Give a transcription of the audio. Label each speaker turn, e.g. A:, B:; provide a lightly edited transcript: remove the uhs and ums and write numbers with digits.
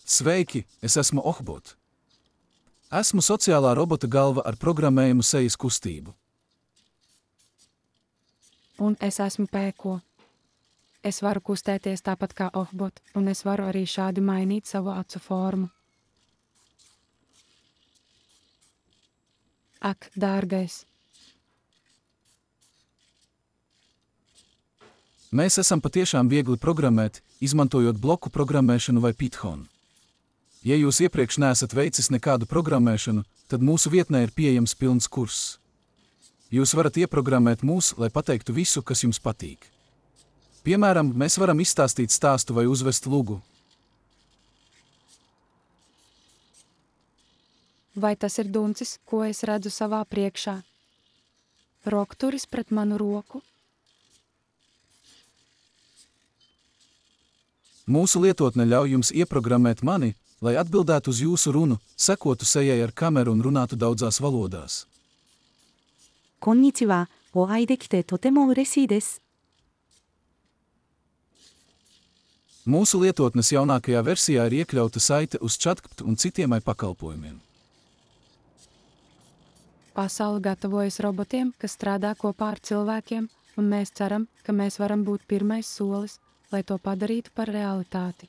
A: Sveiki, es esmu Ohbot. Esmu sociālā robota galva ar programmējumu sejas kustību.
B: Un es esmu Pēko. Es varu kustēties tāpat kā Ohbot, un es varu arī šādi mainīt savu acu formu. Ak, dārgais!
A: Mēs esam patiešām viegli programmēt, izmantojot bloku programmēšanu vai Python. Ja jūs iepriekš neesat veicis nekādu programmēšanu, tad mūsu vietnē ir pieejams pilns kurss. Jūs varat ieprogrammēt mūs, lai pateiktu visu, kas jums patīk. Piemēram, mēs varam izstāstīt stāstu vai uzvest lugu.
B: Vai tas ir duncis, ko es redzu savā priekšā? Rokturis pret manu roku?
A: Mūsu lietotne ļauj jums ieprogrammēt mani, lai atbildētu uz jūsu runu, sekotu sejai ar kameru un runātu daudzās valodās.
C: こんにちは、お会いできてとても嬉しいです。
A: Mūsu lietotnes jaunākajā versijā ir iekļauta saite uz ChatGPT un citiem pakalpojumiem.
B: Pasaule gatavojas robotiem, kas strādā kopā ar cilvēkiem, un mēs ceram, ka mēs varam būt pirmais solis, lai to padarītu par realitāti.